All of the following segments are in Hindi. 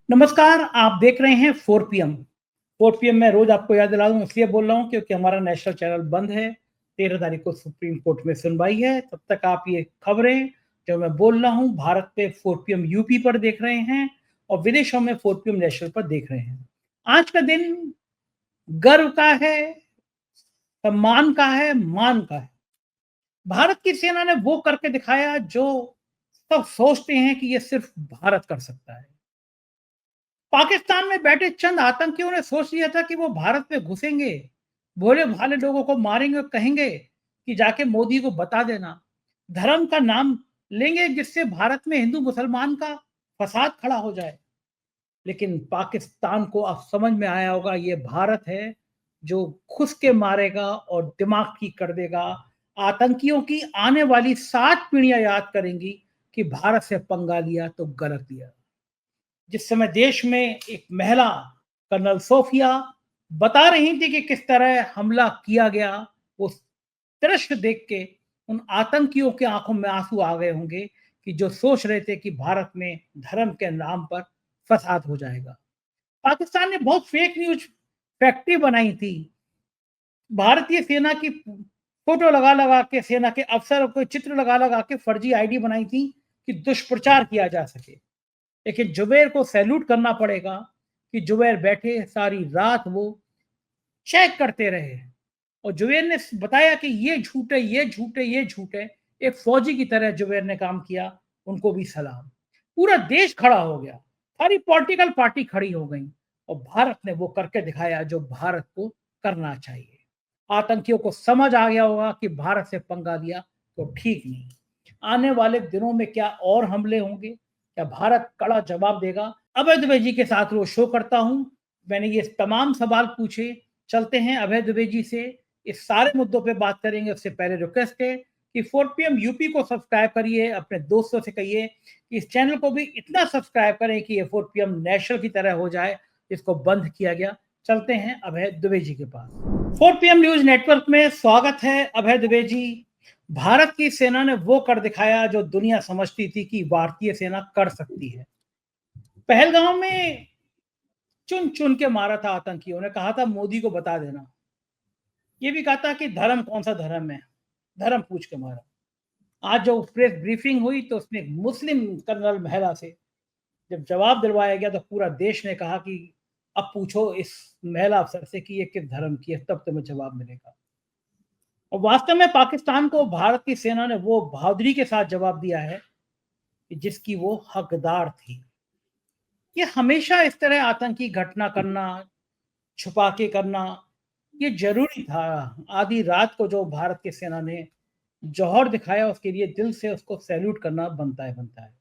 नमस्कार, आप देख रहे हैं 4 पीएम। 4 पीएम मैं रोज़ आपको याद दिला दूँ इसलिए बोल रहा हूँ क्योंकि हमारा नेशनल चैनल बंद है। 13 तारीख को सुप्रीम कोर्ट में सुनवाई है। तब तक आप ये खबरें जो मैं बोल रहा हूँ भारत पे 4 पीएम यूपी पर देख रहे हैं और विदेशों में 4 पीएम नेशनल पर देख रहे हैं। आज का दिन गर्व का है, सम्मान का है, मान का है। भारत की सेना ने वो करके दिखाया जो सब सोचते हैं कि ये सिर्फ भारत कर सकता है। पाकिस्तान में बैठे चंद आतंकियों ने सोच लिया था कि वो भारत में घुसेंगे, भोले भाले लोगों को मारेंगे और कहेंगे कि जाके मोदी को बता देना। धर्म का नाम लेंगे जिससे भारत में हिंदू मुसलमान का फसाद खड़ा हो जाए। लेकिन पाकिस्तान को अब समझ में आया होगा ये भारत है जो घुस के मारेगा और दिमाग ठीक कर देगा। आतंकियों की आने वाली 7 पीढ़ियां याद करेंगी कि भारत से पंगा लिया तो गलत लिया। जिस समय देश में एक महिला कर्नल सोफिया बता रही थी कि किस तरह हमला किया गया, वो दृश्य देख के उन आतंकियों के आंखों में आंसू आ गए होंगे कि जो सोच रहे थे कि भारत में धर्म के नाम पर फसाद हो जाएगा। पाकिस्तान ने बहुत फेक न्यूज फैक्ट्री बनाई थी। भारतीय सेना की फोटो लगा लगा के, सेना के अफसर को चित्र लगा लगा के फर्जी आईडी बनाई थी कि दुष्प्रचार किया जा सके। लेकिन जुबैर को सैल्यूट करना पड़ेगा कि जुबैर बैठे सारी रात वो चेक करते रहे और जुबैर ने बताया कि ये झूठ है, ये झूठ है, ये झूठ है। एक फौजी की तरह जुबैर ने काम किया, उनको भी सलाम। पूरा देश खड़ा हो गया, सारी पॉलिटिकल पार्टी खड़ी हो गई और भारत ने वो करके दिखाया जो भारत को करना चाहिए। आतंकियों को समझ आ गया होगा कि भारत से पंगा लिया तो ठीक नहीं। आने वाले दिनों में क्या और हमले होंगे, क्या भारत कड़ा जवाब देगा? अभय दुबे जी के साथ रोज शो करता हूं, मैंने ये तमाम सवाल पूछे। चलते हैं अभय दुबे जी से, इस सारे मुद्दों पे बात करेंगे। उससे पहले रिक्वेस्ट है कि 4 पीएम यूपी को सब्सक्राइब करिए, अपने दोस्तों से कहिए कि इस चैनल को भी इतना सब्सक्राइब करें कि ये 4 पीएम नेशनल की तरह हो जाए, जिसको बंद किया गया। चलते हैं अभय दुबे जी के पास। 4 पीएम न्यूज नेटवर्क में स्वागत है अभय दुबे जी। भारत की सेना ने वो कर दिखाया जो दुनिया समझती थी कि भारतीय सेना कर सकती है। पहलगांव में चुन चुन के मारा था आतंकियों ने, कहा था मोदी को बता देना। ये भी कहा था कि धर्म कौन सा धर्म है, धर्म पूछ के मारा। आज जो प्रेस ब्रीफिंग हुई तो उसमें एक मुस्लिम कर्नल महिला से जब जवाब दिलवाया गया तो पूरा देश ने कहा कि अब पूछो इस महिला अफसर से कि ये किस धर्म की है, तब तुम्हें जवाब मिलेगा। और वास्तव में पाकिस्तान को भारत की सेना ने वो बहादुरी के साथ जवाब दिया है कि जिसकी वो हकदार थी। ये हमेशा इस तरह आतंकी घटना करना, छुपा के करना, ये जरूरी था। आधी रात को जो भारत की सेना ने जौहर दिखाया उसके लिए दिल से उसको सैल्यूट करना बनता है, बनता है।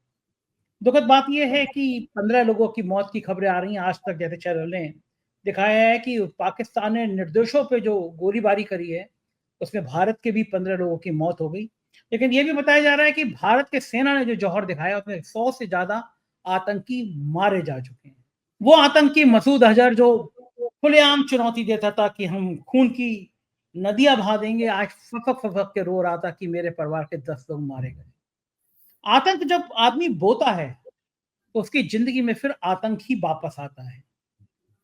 दुखद बात यह है कि 15 लोगों की मौत की खबरें आ रही हैं। आज तक जैसे चैनल ने दिखाया है कि पाकिस्तान ने निर्दोषों पे जो गोलीबारी करी है उसमें भारत के भी 15 लोगों की मौत हो गई। लेकिन यह भी बताया जा रहा है कि भारत के सेना ने जो जौहर दिखाया उसमें 100 से ज्यादा आतंकी मारे जा चुके हैं। वो आतंकी मसूद अजहर जो खुलेआम चुनौती देता था कि हम खून की नदियां बहा देंगे, आज फपक फपक के रो रहा था कि मेरे परिवार के 10 लोग मारे गए। आतंक जब आदमी बोता है तो उसकी जिंदगी में फिर आतंक ही वापस आता है।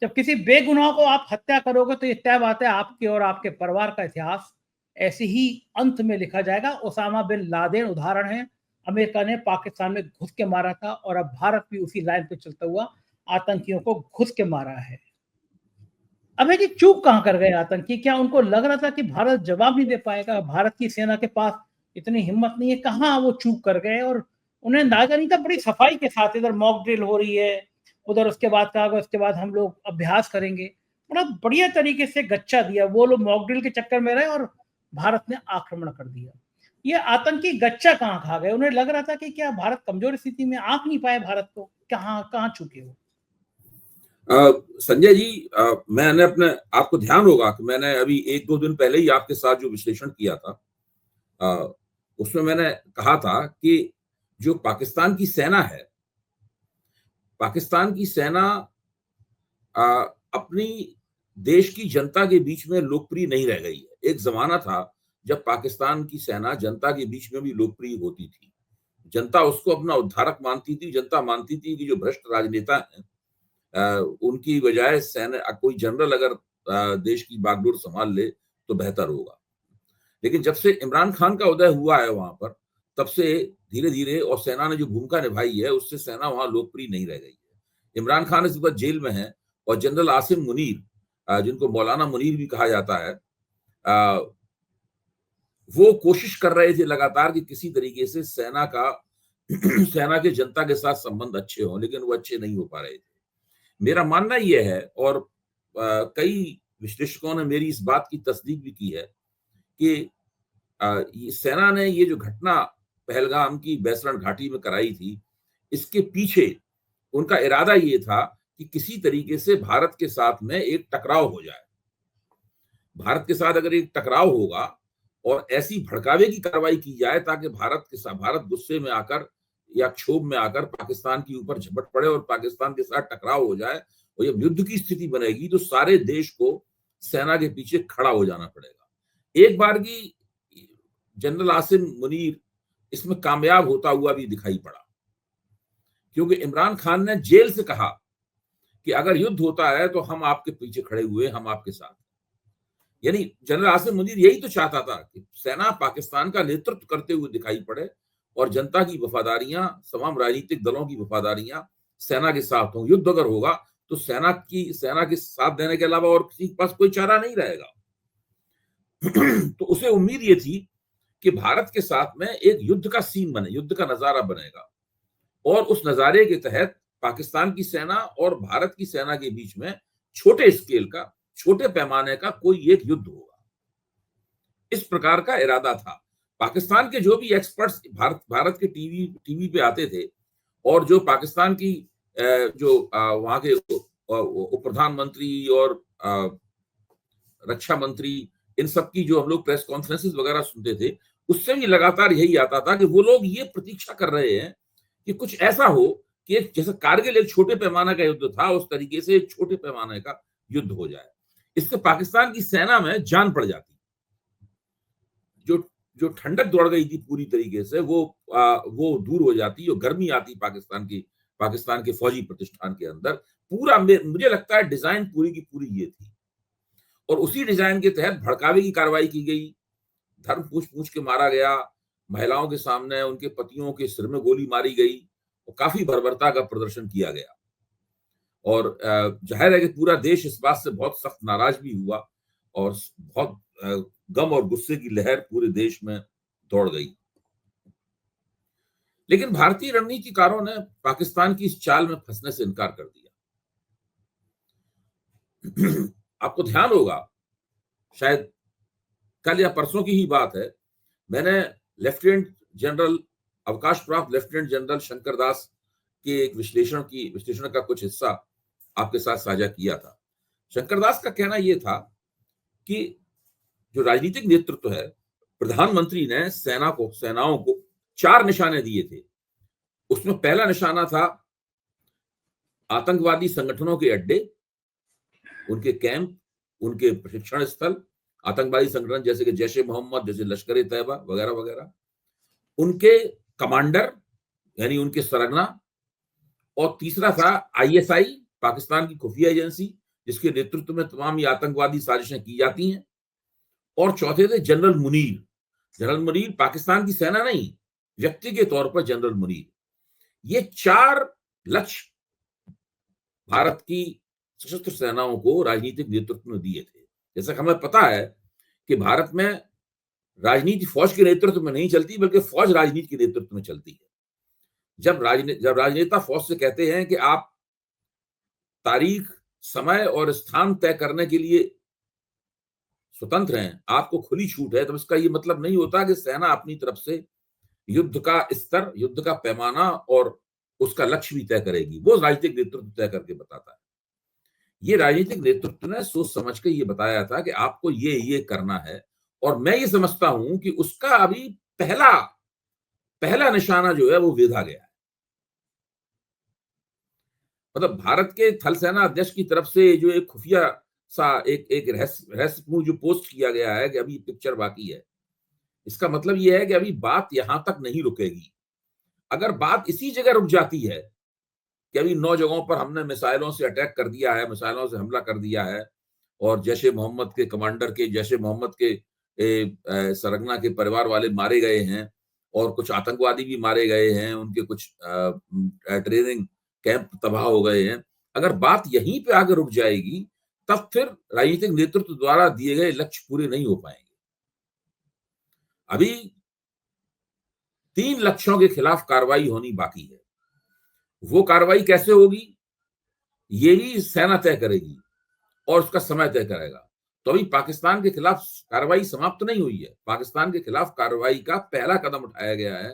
जब किसी बेगुनाह को आप हत्या करोगे तो ये तय बात है आपके और आपके परिवार का इतिहास ऐसे ही अंत में लिखा जाएगा। ओसामा बिन लादेन उदाहरण है। अमेरिका ने पाकिस्तान में घुस के मारा था और अब भारत भी उसी लाइन पे चलता हुआ आतंकियों को घुस के मारा है। अबे जी चूक कहां कर गए आतंकी? क्या उनको लग रहा था कि भारत जवाब नहीं दे पाएगा? भारत की सेना के पास इतनी हिम्मत नहीं है? कहां वो चूक कर गए और उन्हें अंदाजा नहीं था। बड़ी सफाई के साथ इधर मॉक ड्रिल हो रही है, उधर उसके बाद कहा गया उसके बाद हम लोग अभ्यास करेंगे। बड़ा बढ़िया तरीके से गच्चा दिया। वो लोग मॉक ड्रिल के चक्कर में रहे और भारत ने आक्रमण कर दिया। ये आतंकी गच्चा कहां खा गए? उन्हें लग रहा था कि क्या भारत कमजोर स्थिति में आंक नहीं पाए भारत को? कहां कहां चुके हो? संजय जी, मैंने अपने आपको ध्यान होगा कि मैंने अभी 1-2 दिन पहले ही आपके साथ जो विश्लेषण किया था, अ, उसमें मैंने कहा था कि जो पाकिस्तान की सेना है, पाकिस्तान की सेना अ, अपनी देश की जनता के बीच में लोकप्रिय नहीं रह गई है। एक ज़माना था जब पाकिस्तान की सेना जनता के बीच में भी लोकप्रिय होती थी। जनता उसको अपना उद्धारक मानती थी, जनता मानती थी कि जो भ्रष्ट राजनेता हैं उनकी बजाय सेना कोई जनरल अगर देश की बागडोर संभाल ले तो बेहतर होगा। लेकिन जब से इमरान खान का उदय हुआ है वहां पर, तब से धीरे धीरे, और सेना ने जो भूमिका निभाई है उससे सेना वहां लोकप्रिय नहीं रह गई है। इमरान खान इस वक्त जेल में है, और जनरल आसिम मुनीर, जिनको मौलाना मुनीर भी कहा जाता है, वो कोशिश कर रहे थे लगातार कि किसी तरीके से सेना का सेना के जनता के साथ संबंध अच्छे हों, लेकिन वो अच्छे नहीं हो पा रहे थे। मेरा मानना यह है, और कई विश्लेषकों ने मेरी इस बात की तस्दीक भी की है, कि सेना ने ये जो घटना पहलगाम की बैसरण घाटी में कराई थी, इसके पीछे उनका इरादा ये था कि किसी तरीके से भारत के साथ में एक टकराव हो जाए। भारत के साथ अगर एक टकराव होगा और ऐसी भड़कावे की कार्रवाई की जाए ताकि भारत गुस्से में आकर या क्षोभ में आकर पाकिस्तान के ऊपर झपट पड़े और पाकिस्तान के साथ टकराव हो जाए, और जब युद्ध की स्थिति बनेगी तो सारे देश को सेना के पीछे खड़ा हो जाना पड़ेगा। एक बार की जनरल आसिम मुनीर इसमें कामयाब होता हुआ भी दिखाई पड़ा, क्योंकि इमरान खान ने जेल से कहा कि अगर युद्ध होता है तो हम आपके पीछे खड़े हुए, हम आपके साथ। यानी जनरल आसिम मुनीर यही तो चाहता था कि सेना पाकिस्तान का नेतृत्व करते हुए दिखाई पड़े, और जनता की वफादारियां, तमाम राजनीतिक दलों की वफादारियां सेना के साथ हों। युद्ध अगर होगा तो सेना के साथ देने के अलावा और किसी के पास कोई चारा नहीं रहेगा। तो उसे उम्मीद ये थी कि भारत के साथ में एक युद्ध का सीन बने, युद्ध का नजारा बनेगा, और उस नजारे के तहत पाकिस्तान की सेना और भारत की सेना के बीच में छोटे स्केल का, छोटे पैमाने का कोई एक युद्ध होगा। इस प्रकार का इरादा था। पाकिस्तान के जो भी एक्सपर्ट्स भारत के टीवी पे आते थे, और जो पाकिस्तान की जो वहां के उप प्रधानमंत्री और रक्षा मंत्री, इन सब की जो हम लोग प्रेस कॉन्फ्रेंसेस वगैरह सुनते थे, उससे भी लगातार यही आता था कि वो लोग ये प्रतीक्षा कर रहे हैं कि कुछ ऐसा हो कि जैसे कारगिल एक छोटे पैमाने का युद्ध था, उस तरीके से एक छोटे पैमाने का युद्ध हो जाए। इससे पाकिस्तान की सेना में जान पड़ जाती। जो ठंडक दौड़ गई थी पूरी तरीके से, वो दूर हो जाती और गर्मी आती पाकिस्तान के फौजी प्रतिष्ठान के अंदर। पूरा मुझे लगता है डिजाइन पूरी की पूरी ये थी, और उसी डिजाइन के तहत भड़कावे की कार्रवाई की गई। धर्म पूछ के मारा गया, महिलाओं के सामने उनके पतियों के सिर में गोली मारी गई, और काफी बर्बरता का प्रदर्शन किया गया। और जाहिर है कि पूरा देश इस बात से बहुत सख्त नाराज भी हुआ, और बहुत गम और गुस्से की लहर पूरे देश में दौड़ गई। लेकिन भारतीय रणनीतिकारों ने पाकिस्तान की इस चाल में फंसने से इनकार कर दिया। आपको ध्यान होगा, शायद कल या परसों की ही बात है, मैंने अवकाश प्राप्त लेफ्टिनेंट जनरल शंकर दास के एक विश्लेषण का कुछ हिस्सा आपके साथ साझा किया था। शंकर दास का कहना यह था कि जो राजनीतिक नेतृत्व है, प्रधानमंत्री ने सेनाओं को 4 निशाने दिए थे। उसमें पहला निशाना था आतंकवादी संगठनों के अड्डे, उनके कैंप, उनके प्रशिक्षण स्थल, आतंकवादी संगठन जैसे कि जैश ए मोहम्मद, जैसे लश्कर ए तैयबा वगैरह वगैरह, उनके कमांडर यानी उनके सरगना, और तीसरा था आईएसआई, पाकिस्तान की खुफिया एजेंसी, जिसके नेतृत्व में तमाम ये आतंकवादी साजिशें की जाती हैं, और चौथे थे जनरल मुनीर, पाकिस्तान की सेना नहीं, व्यक्ति के तौर पर जनरल मुनीर। ये 4 लक्ष्य भारत की सशस्त्र सेनाओं को राजनीतिक नेतृत्व ने दिए थे। जैसा कि हमें पता है कि भारत में राजनीति फौज के नेतृत्व में नहीं चलती, बल्कि फौज राजनीति के नेतृत्व में चलती है। जब राजनेता फौज से कहते हैं कि आप तारीख, समय और स्थान तय करने के लिए स्वतंत्र हैं, आपको खुली छूट है, तो इसका ये मतलब नहीं होता कि सेना अपनी तरफ से युद्ध का स्तर, युद्ध का पैमाना और उसका लक्ष्य भी तय करेगी। वो राजनीतिक नेतृत्व तय करके बताता है। ये राजनीतिक नेतृत्व ने सोच समझ के ये बताया था कि आपको ये करना है, और मैं ये समझता हूं कि उसका अभी पहला निशाना जो है वो वेधा गया है। मतलब भारत के थल सेना अध्यक्ष की तरफ से जो एक खुफिया सा एक रहस्यपूर्ण जो पोस्ट किया गया है कि अभी पिक्चर बाकी है, इसका मतलब यह है कि अभी बात यहां तक नहीं रुकेगी। अगर बात इसी जगह रुक जाती है कि अभी 9 जगहों पर हमने मिसाइलों से अटैक कर दिया है, मिसाइलों से हमला कर दिया है और जैश ए मोहम्मद के कमांडर के, जैश ए मोहम्मद के सरगना के परिवार वाले मारे गए हैं और कुछ आतंकवादी भी मारे गए हैं, उनके कुछ ट्रेनिंग कैंप तबाह हो गए हैं। अगर बात यहीं पे आगे रुक जाएगी, तब फिर राजनीतिक नेतृत्व द्वारा दिए गए लक्ष्य पूरे नहीं हो पाएंगे। अभी 3 लक्ष्यों के खिलाफ कार्रवाई होनी बाकी है। वो कार्रवाई कैसे होगी, ये भी सेना तय करेगी और उसका समय तय करेगा। तो अभी पाकिस्तान के खिलाफ कार्रवाई समाप्त नहीं हुई है। पाकिस्तान के खिलाफ कार्रवाई का पहला कदम उठाया गया है।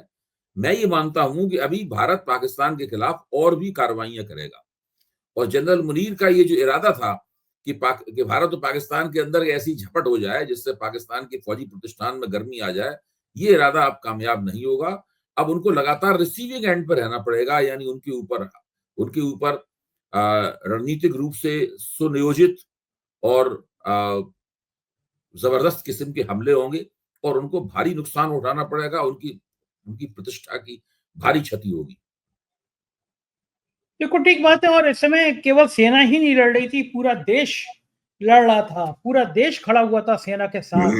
मैं ये मानता हूं कि अभी भारत पाकिस्तान के खिलाफ और भी कार्रवाइयां करेगा और जनरल मुनीर का ये जो इरादा था कि भारत और पाकिस्तान के अंदर ऐसी झपट हो जाए जिससे पाकिस्तान के फौजी प्रतिष्ठान में गर्मी आ जाए, ये इरादा अब कामयाब नहीं होगा। अब उनको लगातार रिसीविंग एंड पर रहना पड़ेगा, यानी उनके ऊपर रणनीतिक रूप से सुनियोजित और जबरदस्त किस्म के हमले होंगे और उनको भारी नुकसान उठाना पड़ेगा, उनकी प्रतिष्ठा की भारी क्षति होगी। देखो ठीक बात है, और इस समय केवल सेना ही नहीं लड़ रही थी, पूरा देश लड़ रहा था, पूरा देश खड़ा हुआ था सेना के साथ।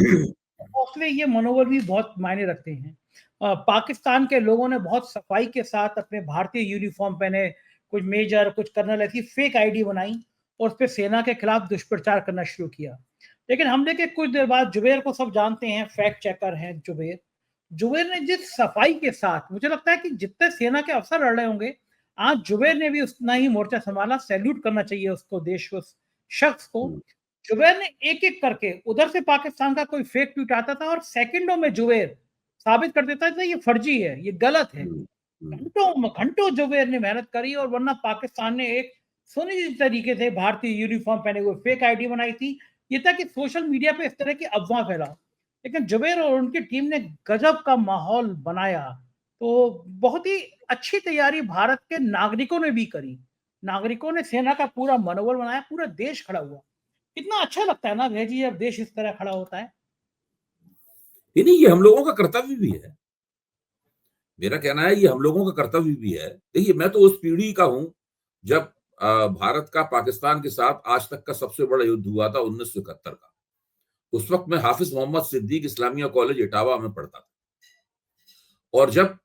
इसलिए ये मनोबल भी बहुत मायने रखते हैं। पाकिस्तान के लोगों ने बहुत सफाई के साथ अपने भारतीय यूनिफॉर्म पहने, कुछ मेजर कुछ कर्नल ऐसी फेक आईडी बनाई और उस पर सेना के खिलाफ दुष्प्रचार करना शुरू किया। लेकिन हमले के कुछ देर बाद जुबेर को सब जानते हैं, फैक्ट चेकर हैं जुबेर ने जिस सफाई के साथ, मुझे लगता है कि जितने सेना के अफसर लड़ रहे होंगे, आज जुबेर ने भी उतना ही मोर्चा संभाला। सैल्यूट करना चाहिए उसको, देश को, उस शख्स को। जुबेर ने एक एक करके, उधर से पाकिस्तान का कोई फेक ट्वीट आता था और सेकंडों में जुबेर साबित कर देता था ये फर्जी है, ये गलत है। घंटों जुबेर ने मेहनत करी और वरना पाकिस्तान ने एक सुनिश्चित तरीके से भारतीय यूनिफॉर्म पहने हुए फेक आईडी बनाई थी। ये था कि सोशल मीडिया पे इस तरह की अफवाह फैला, लेकिन जुबेर और उनकी टीम ने गजब का माहौल बनाया। तो बहुत ही अच्छी तैयारी भारत के नागरिकों ने भी करी। नागरिकों ने सेना का पूरा मनोबल बनाया, पूरा देश खड़ा हुआ। कितना अच्छा लगता है ना भैया जी, जब देश इस तरह खड़ा होता है। नहीं, ये हम लोगों का कर्तव्य भी है। मेरा कहना है ये हम लोगों का कर्तव्य भी है। देखिए, मैं तो उस पीढ़ी का हूं जब भारत का पाकिस्तान के साथ आज तक का सबसे बड़ा युद्ध हुआ था 1971 का। उस वक्त मैं हाफिज मोहम्मद सिद्दीक इस्लामिया कॉलेज इटावा में पढ़ता था और जब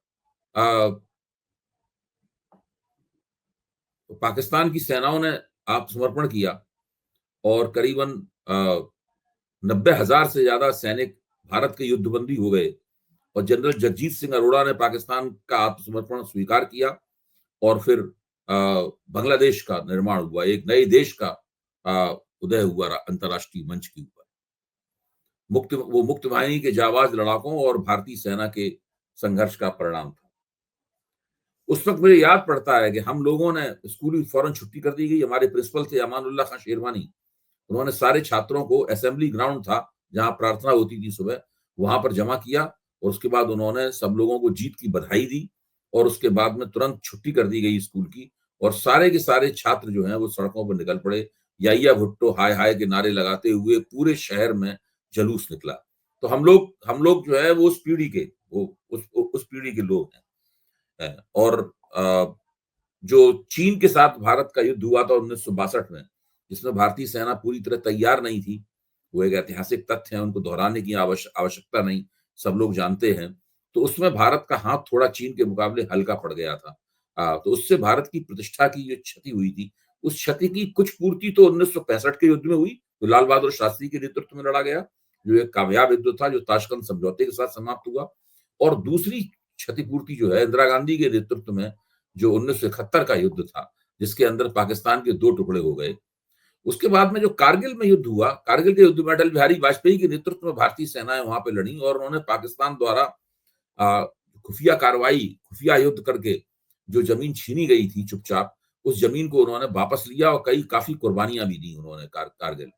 पाकिस्तान की सेनाओं ने आत्मसमर्पण किया और करीबन 90,000 से ज्यादा सैनिक भारत के युद्धबंदी हो गए और जनरल जगजीत सिंह अरोड़ा ने पाकिस्तान का आत्मसमर्पण स्वीकार किया और फिर बांग्लादेश का निर्माण हुआ, एक नए देश का उदय हुआ अंतर्राष्ट्रीय मंच के ऊपर। मुक्त वाहिनी के जाबाज लड़ाकों और भारतीय सेना के संघर्ष का परिणाम था। उस वक्त मुझे याद पड़ता है कि हम लोगों ने, स्कूल फौरन छुट्टी कर दी गई। हमारे प्रिंसिपल थे अमानुल्लाह खान शेरवानी। उन्होंने सारे छात्रों को असेंबली ग्राउंड था जहां प्रार्थना होती थी सुबह, वहां पर जमा किया और उसके बाद उन्होंने सब लोगों को जीत की बधाई दी और उसके बाद में तुरंत छुट्टी कर दी गई स्कूल की और सारे के सारे छात्र जो हैं वो सड़कों पर निकल पड़े। याइया भुट्टो हाय हाय के नारे लगाते हुए पूरे शहर में जुलूस निकला। तो हम लोग जो है वो उस पीढ़ी के उस पीढ़ी के लोग हैं। और जो चीन के साथ भारत का युद्ध हुआ था 1962 में, जिसमें भारतीय सेना पूरी तरह तैयार नहीं थी, वो एक ऐतिहासिक तथ्य है, उनको दोहराने की आवश्यकता नहीं, सब लोग जानते हैं। तो उसमें भारत का हाथ थोड़ा चीन के मुकाबले हल्का पड़ गया था। तो उससे भारत की प्रतिष्ठा की जो क्षति हुई थी, उस क्षति की कुछ पूर्ति तो 1965 के युद्ध में हुई, तो लाल बहादुर शास्त्री के नेतृत्व में लड़ा गया, जो एक कामयाब युद्ध था, जो ताशकंद समझौते के साथ समाप्त हुआ। और दूसरी क्षतिपूर्ति जो है इंदिरा गांधी के नेतृत्व में, जो 1971 का युद्ध था, जिसके अंदर पाकिस्तान के 2 टुकड़े हो गए। उसके बाद में जो कारगिल में युद्ध हुआ, कारगिल के युद्ध में अटल बिहारी वाजपेयी के नेतृत्व में भारतीय सेनाएं वहां पे लड़ी और उन्होंने पाकिस्तान द्वारा खुफिया कार्रवाई, खुफिया युद्ध करके जो जमीन छीनी गई थी चुपचाप, उस जमीन को उन्होंने वापस लिया और काफी कुर्बानियां भी दी उन्होंने कारगिल।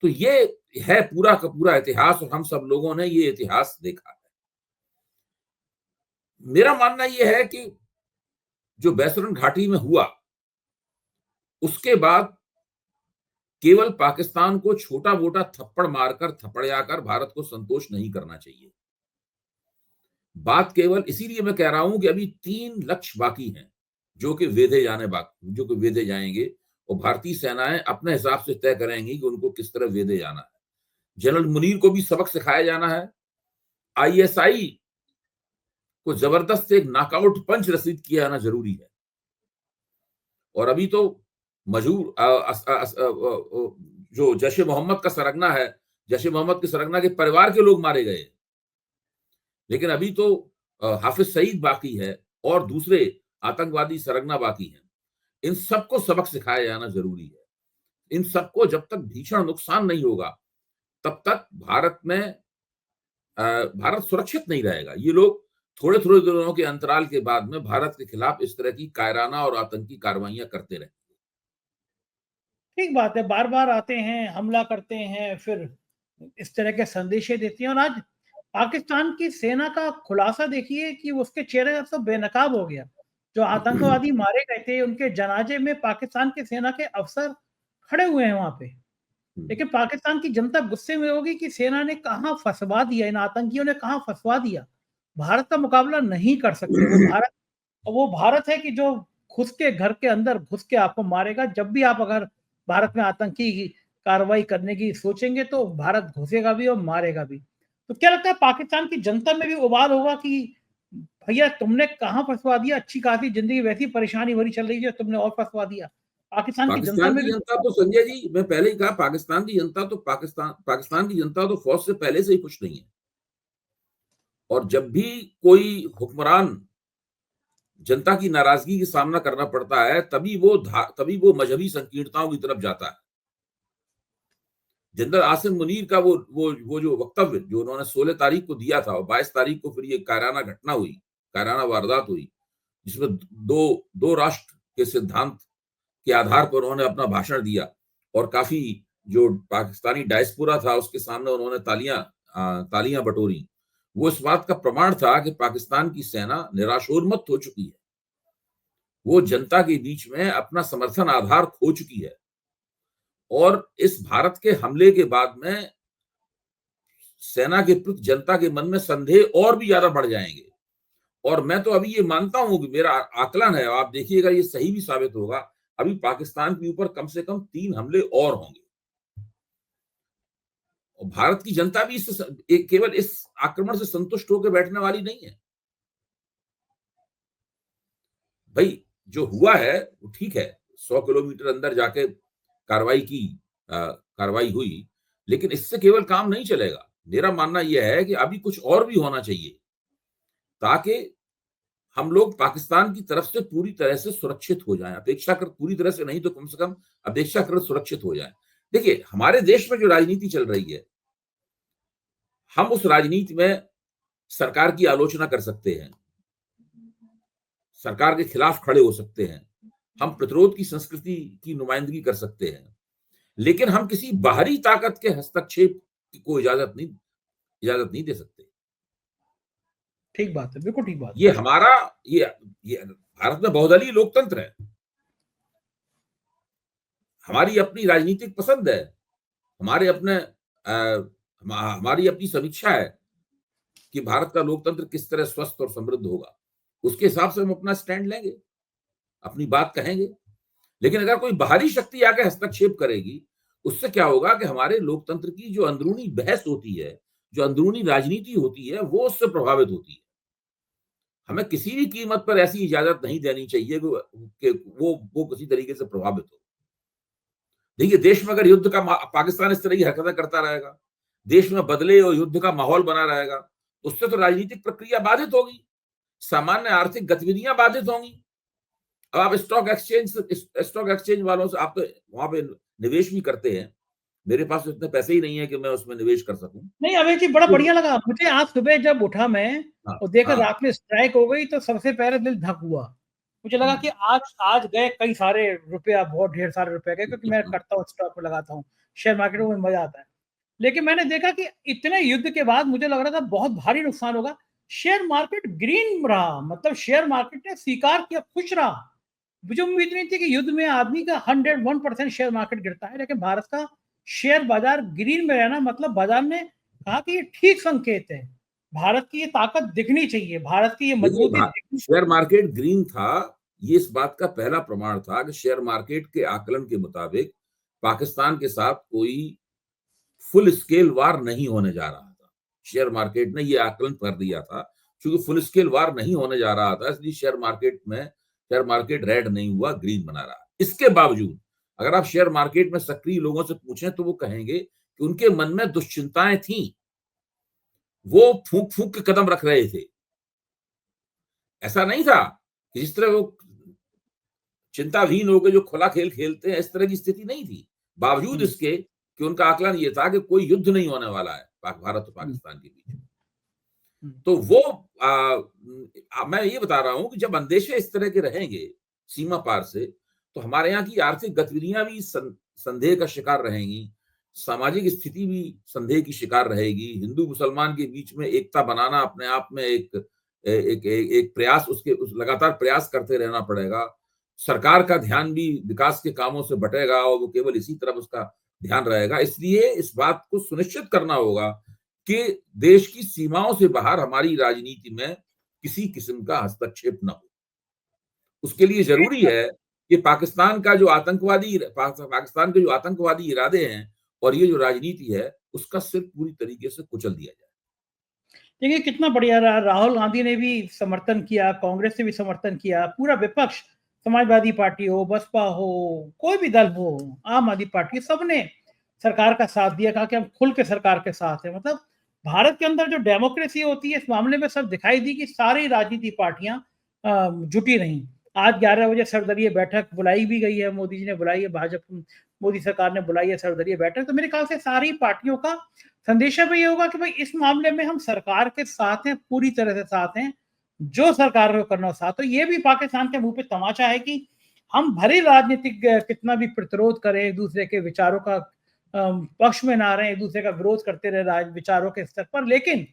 तो ये है पूरा का पूरा इतिहास और हम सब लोगों ने ये इतिहास देखा है। मेरा मानना यह है कि जो बैसरन घाटी में हुआ, उसके बाद केवल पाकिस्तान को छोटा मोटा थप्पड़ मारकर, थपड़ियाकर भारत को संतोष नहीं करना चाहिए। बात केवल इसीलिए मैं कह रहा हूं कि अभी 3 लक्ष्य बाकी हैं जो कि वेधे जाएंगे, और भारतीय सेनाएं अपने हिसाब से तय करेंगी कि उनको किस तरह वेधे जाना है। जनरल मुनीर को भी सबक सिखाया जाना है। आईएसआई को जबरदस्त एक नॉकआउट पंच रसीद किया जाना जरूरी है। और अभी तो मजूर जो जैश ए मोहम्मद का सरगना है, जैश ए मोहम्मद के सरगना के परिवार के लोग मारे गए, लेकिन अभी तो हाफिज सईद बाकी है और दूसरे आतंकवादी सरगना बाकी हैं। इन सबको सबक सिखाया जाना जरूरी है। इन सबको जब तक भीषण नुकसान नहीं होगा तब तक भारत सुरक्षित नहीं रहेगा। ये लोग थोड़े थोड़े दिनों के अंतराल के बाद में भारत के खिलाफ इस तरह की कायराना और आतंकी कार्रवाइयां करते रहे। ठीक बात है, बार बार आते हैं, हमला करते हैं, फिर इस तरह के संदेशे देती हैं। और आज पाकिस्तान की सेना का खुलासा देखिए कि उसके चेहरे तो बेनकाब हो गया। जो आतंकवादी मारे गए थे उनके जनाजे में पाकिस्तान की सेना के अफसर खड़े हुए हैं वहां पे। लेकिन पाकिस्तान की जनता गुस्से में होगी कि सेना ने कहां फंसवा दिया, इन आतंकियों ने कहां फंसवा दिया। भारत का मुकाबला नहीं कर सकते। वो भारत है कि जो घुस के घर के अंदर घुस के आपको मारेगा। जब भी आप अगर भारत में आतंकी कार्रवाई करने की सोचेंगे तो भारत घुसेगा भी और मारेगा भी। तो क्या लगता है पाकिस्तान की जनता में भी उबाल होगा कि भैया तुमने कहां फंसवा दिया, अच्छी खासी जिंदगी वैसी परेशानी भरी चल रही है, तुमने और फंसवा दिया। पाकिस्तान की जनता में भी तो संजय जी, मैं पहले ही कहा, पाकिस्तान की जनता तो फौज से पहले से ही खुश नहीं है। और जब भी कोई हुक्मरान जनता की नाराजगी का सामना करना पड़ता है तभी वो मजहबी संकीर्णताओं की तरफ जाता है। जनरल आसिम मुनीर का वो जो वक्तव्य जो उन्होंने 16 तारीख को दिया था और 22 तारीख को फिर ये कायराना वारदात हुई, जिसमें दो राष्ट्र के सिद्धांत के आधार पर उन्होंने अपना भाषण दिया और काफी जो पाकिस्तानी डायस्पोरा था उसके सामने उन्होंने तालियां बटोरी। वो इस बात का प्रमाण था कि पाकिस्तान की सेना निराशोन्मुक्त हो चुकी है। वो जनता के बीच में अपना समर्थन आधार खो चुकी है और इस भारत के हमले के बाद में सेना के प्रति जनता के मन में संदेह और भी ज्यादा बढ़ जाएंगे। और मैं तो अभी ये मानता हूं कि मेरा आकलन है, आप देखिएगा ये सही भी साबित होगा, अभी पाकिस्तान के ऊपर कम से कम 3 हमले और होंगे। और भारत की जनता भी केवल इस आक्रमण से संतुष्ट होकर बैठने वाली नहीं है। भाई जो हुआ है वो ठीक है, 100 किलोमीटर अंदर जाके कार्रवाई हुई, लेकिन इससे केवल काम नहीं चलेगा। मेरा मानना यह है कि अभी कुछ और भी होना चाहिए ताकि हम लोग पाकिस्तान की तरफ से पूरी तरह से सुरक्षित हो जाएं। अपेक्षाकृत पूरी तरह से नहीं तो कम से कम अपेक्षाकृत सुरक्षित हो जाएं। देखिए, हमारे देश में जो राजनीति चल रही है, हम उस राजनीति में सरकार की आलोचना कर सकते हैं, सरकार के खिलाफ खड़े हो सकते हैं, हम प्रतिरोध की संस्कृति की नुमाइंदगी कर सकते हैं, लेकिन हम किसी बाहरी ताकत के हस्तक्षेप को इजाजत नहीं दे सकते। ठीक बात है, बिल्कुल ठीक बात। ये भारत में बहुदलीय लोकतंत्र है, हमारी अपनी राजनीतिक पसंद है, हमारी अपनी समीक्षा है कि भारत का लोकतंत्र किस तरह स्वस्थ और समृद्ध होगा। उसके हिसाब से हम अपना स्टैंड लेंगे, अपनी बात कहेंगे। लेकिन अगर कोई बाहरी शक्ति आके हस्तक्षेप करेगी, उससे क्या होगा कि हमारे लोकतंत्र की जो अंदरूनी बहस होती है, जो अंदरूनी राजनीति होती है, वो उससे प्रभावित होती है। हमें किसी भी कीमत पर ऐसी इजाजत नहीं देनी चाहिए कि वो किसी तरीके से प्रभावित हो। देखिए, देश में अगर युद्ध का पाकिस्तान इस तरह की हरकतें करता रहेगा, देश में बदले और युद्ध का माहौल बना रहेगा, उससे तो राजनीतिक प्रक्रिया बाधित होगी, सामान्य आर्थिक गतिविधियां बाधित होंगी। अब आप स्टॉक एक्सचेंज वालों से आप तो वहां पे निवेश भी करते हैं, मेरे पास तो इतने पैसे ही नहीं है कि मैं उसमें निवेश कर सकूं। नहीं अभय जी, बड़ा बढ़िया लगा मुझे। आज सुबह जब उठा मैं और देखा रात में स्ट्राइक हो गई तो सबसे पहले दिल धक हुआ। मुझे लगा कि आज गए कई सारे रुपया, बहुत ढेर सारे रुपए गए, क्योंकि मैं करता हूँ स्टॉक में लगाता हूँ, शेयर मार्केट में मजा आता है। लेकिन मैंने देखा कि इतने युद्ध के बाद मुझे लग रहा था बहुत भारी नुकसान होगा। शेयर मार्केट ग्रीन रहा, मतलब शेयर मार्केट ने स्वीकार किया, खुश रहा। मुझे उम्मीद नहीं थी कि युद्ध में आदमी का 101% शेयर मार्केट गिरता है, लेकिन भारत का शेयर बाजार ग्रीन में रहना मतलब बाजार ने कहा कि ये ठीक संकेत है, भारत की ये ताकत दिखनी चाहिए, भारत की ये मजबूती। शेयर मार्केट ग्रीन था ये इस बात का पहला प्रमाण था कि शेयर मार्केट के आकलन के मुताबिक पाकिस्तान के साथ कोई फुल स्केल वार नहीं होने जा रहा था। शेयर मार्केट ने ये आकलन कर दिया था, क्योंकि फुल स्केल वार नहीं होने जा रहा था, इसलिए शेयर मार्केट रेड नहीं हुआ, ग्रीन बना रहा। इसके बावजूद अगर आप शेयर मार्केट में सक्रिय लोगों से पूछें तो वो कहेंगे कि उनके मन में दुश्चिंताएं थीं, वो फूंक फूंक के कदम रख रहे थे। ऐसा नहीं था कि जिस तरह वो चिंताहीन होकर जो खुला खेल खेलते हैं, इस तरह की स्थिति नहीं थी। बावजूद इसके कि उनका आकलन ये था कि कोई युद्ध नहीं होने वाला है भारत और पाकिस्तान के बीच। तो वो मैं ये बता रहा हूं कि जब अंदेशे इस तरह के रहेंगे सीमा पार से, तो हमारे यहाँ की आर्थिक गतिविधियां भी संदेह का शिकार रहेंगी, सामाजिक स्थिति भी संदेह की शिकार रहेगी। हिंदू मुसलमान के बीच में एकता बनाना अपने आप में एक प्रयास, लगातार प्रयास करते रहना पड़ेगा। सरकार का ध्यान भी विकास के कामों से बटेगा और वो केवल इसी तरफ उसका ध्यान रहेगा। इसलिए इस बात को सुनिश्चित करना होगा कि देश की सीमाओं से बाहर हमारी राजनीति में किसी किस्म का हस्तक्षेप न हो। उसके लिए जरूरी है कि पाकिस्तान के जो आतंकवादी इरादे हैं और ये जो राजनीति है, उसका सिर पूरी तरीके से कुचल दिया जाए। देखिए कितना बढ़िया रहा, राहुल गांधी ने भी समर्थन किया, कांग्रेस ने भी समर्थन किया, पूरा विपक्ष, समाजवादी पार्टी हो, बसपा हो, कोई भी दल हो, आम आदमी पार्टी, सबने सरकार का साथ दिया, कहा कि हम खुल के सरकार के साथ हैं। मतलब भारत के अंदर जो डेमोक्रेसी होती है, इस मामले में सब दिखाई दी कि सारी राजनीतिक पार्टियां जुटी रहीं। आज 11 बजे सर्वदलीय बैठक बुलाई भी गई है, मोदी जी ने बुलाई है, भाजपा मोदी सरकार ने बुलाई है सर्वदलीय बैठक। तो मेरे ख्याल से सारी पार्टियों का संदेशा भी ये होगा कि भाई इस मामले में हम सरकार के साथ हैं, पूरी तरह से साथ हैं, जो सरकार को करना साथ। तो ये भी पाकिस्तान के मुंह पे तमाचा है कि हम भरी राजनीतिक कितना भी प्रतिरोध करें, एक दूसरे के विचारों का पक्ष में ना रहे, एक दूसरे का विरोध करते रहे विचारों के स्तर पर, लेकिन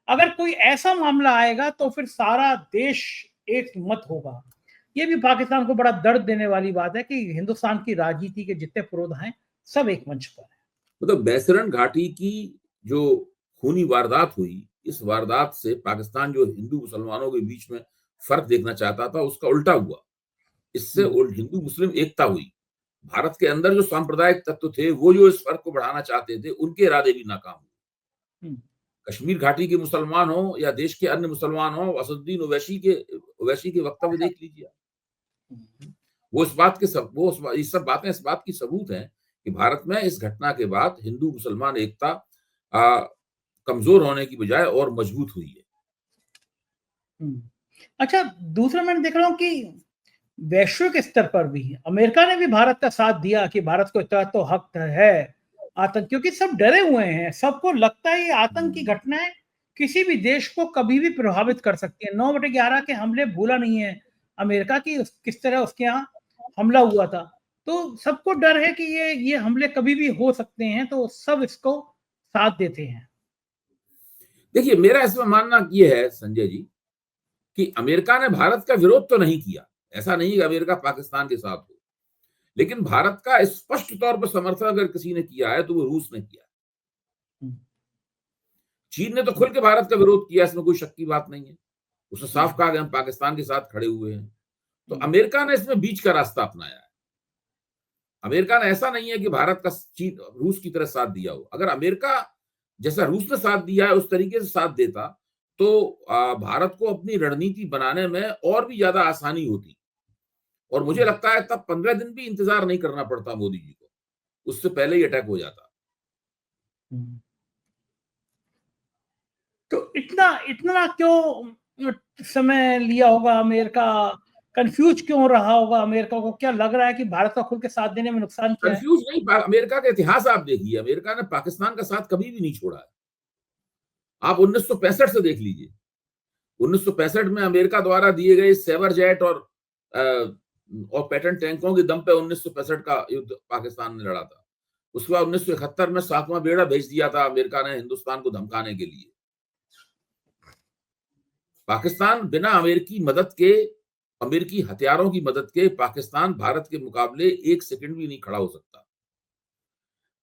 अगर कोई ऐसा मामला आएगा तो फिर सारा देश एक मत होगा। ये भी पाकिस्तान को बड़ा दर्द देने वाली बात है कि हिंदुस्तान की राजनीति के जितने पुरोधा हैं सब एक मंच पर है। मतलब बैसरन घाटी की जो खूनी वारदात हुई, इस वारदात से पाकिस्तान जो हिंदू मुसलमानों के बीच में फर्क देखना चाहता था, उसका उल्टा हुआ। इससे हिंदू मुस्लिम एकता हुई। भारत के अंदर जो सांप्रदायिक तत्व थे, वो जो इस फर्क को बढ़ाना चाहते थे, उनके इरादे भी नाकाम हुए। कश्मीर घाटी के मुसलमान हो या देश के अन्य मुसलमान हो, असदुद्दीन ओवैसी के वक्तव्य देख लीजिए। वो इस बात की सबूत है कि भारत में इस घटना के बाद हिंदू मुसलमान एकता कमजोर होने की बजाय और मजबूत हुई है। अच्छा, दूसरा मैंने देख रहा हूं कि वैश्विक स्तर पर भी अमेरिका ने भी भारत का साथ दिया कि भारत को इतना तो हक है आतंक, क्योंकि सब डरे हुए हैं, सबको लगता है ये आतंक की घटनाएं किसी भी देश को कभी भी प्रभावित कर सकती है। 9/11 के हमले भूला नहीं है अमेरिका की, किस तरह उसके यहाँ हमला हुआ था। तो सबको डर है कि ये हमले कभी भी हो सकते हैं, तो सब इसको साथ देते हैं। देखिए, मेरा इसमें मानना यह है संजय जी कि अमेरिका ने भारत का विरोध तो नहीं किया। ऐसा नहीं कि अमेरिका पाकिस्तान के साथ हो, लेकिन भारत का स्पष्ट तौर पर समर्थन अगर किसी ने किया है तो वो रूस ने किया। चीन ने तो खुल के भारत का विरोध किया, इसमें कोई शक की बात नहीं है। उसने साफ कहा कि हम पाकिस्तान के साथ खड़े हुए हैं। तो अमेरिका ने इसमें बीच का रास्ता अपनाया है। अमेरिका ने ऐसा नहीं है कि भारत का रूस की तरह साथ दिया हो। अगर अमेरिका जैसा रूस ने साथ दिया है उस तरीके से साथ देता तो भारत को अपनी रणनीति बनाने में और भी ज्यादा आसानी होती, और मुझे लगता है तब 15 दिन भी इंतजार नहीं करना पड़ता मोदी जी को, उससे पहले ही अटैक हो जाता। तो इतना क्यों समय लिया होगा? अमेरिका कंफ्यूज क्यों रहा होगा? अमेरिका को क्या लग रहा है कि भारत का खुल के साथ देने में नुकसान क्या है? कंफ्यूज नहीं, अमेरिका का इतिहास आप देखिए, अमेरिका ने पाकिस्तान का साथ कभी भी नहीं छोड़ा है। आप 1965 से देख लीजिए। 1965 में अमेरिका द्वारा दिए गए सेवर जेट और पैटर्न टैंकों के दम पे 1965 का युद्ध पाकिस्तान ने लड़ा था। उसके बाद 1971 में 7वां बेड़ा भेज दिया था अमेरिका ने हिंदुस्तान को धमकाने के लिए। पाकिस्तान बिना अमेरिकी हथियारों की मदद के पाकिस्तान भारत के मुकाबले 1 सेकंड भी नहीं खड़ा हो सकता।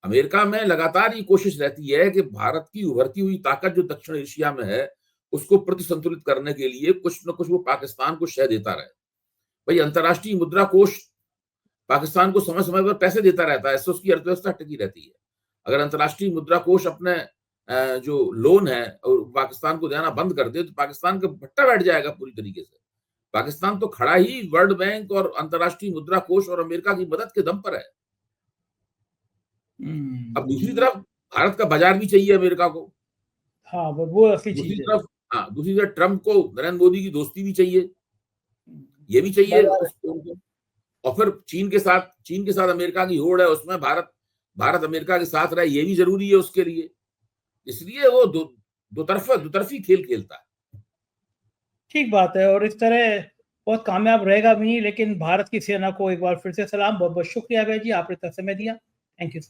अमेरिका में लगातार ये कोशिश रहती है कि भारत की उभरती हुई ताकत जो दक्षिण एशिया में है, उसको प्रतिसंतुलित करने के लिए कुछ न कुछ वो पाकिस्तान को शह देता रहे। भाई अंतर्राष्ट्रीय मुद्रा कोष पाकिस्तान को समय समय पर पैसे देता रहता है, इससे उसकी अर्थव्यवस्था टिकी रहती है। अगर अंतर्राष्ट्रीय मुद्रा कोष अपने जो लोन है और पाकिस्तान को देना बंद कर दे तो पाकिस्तान का भट्टा बैठ जाएगा पूरी तरीके से। पाकिस्तान तो खड़ा ही वर्ल्ड बैंक और अंतर्राष्ट्रीय मुद्रा कोष और अमेरिका की मदद के दम पर है। अब दूसरी तरफ भारत का बाजार भी चाहिए अमेरिका को। हाँ, वो असली चीज दूसरी है। तरफ दूसरी तरफ ट्रंप को नरेंद्र मोदी की दोस्ती भी चाहिए, ये भी चाहिए उसको। और फिर चीन के साथ अमेरिका की होड़ है, उसमें भारत अमेरिका के साथ रहे, ये भी जरूरी है उसके लिए। इसलिए वो दो तरफी खेल खेलता है। ठीक बात है, और इस तरह बहुत कामयाब रहेगा भी नहीं, लेकिन भारत की सेना को एक बार फिर से सलाम। बहुत बहुत शुक्रिया अभय जी, आपने इतना समय दिया। Thank you.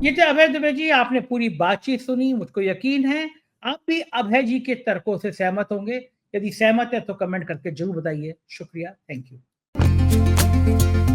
ये थे अभय दुबे जी, आपने पूरी बातचीत सुनी। मुझको यकीन है आप भी अभय जी के तर्कों से सहमत होंगे। यदि सहमत है तो कमेंट करके जरूर बताइए। शुक्रिया, थैंक यू।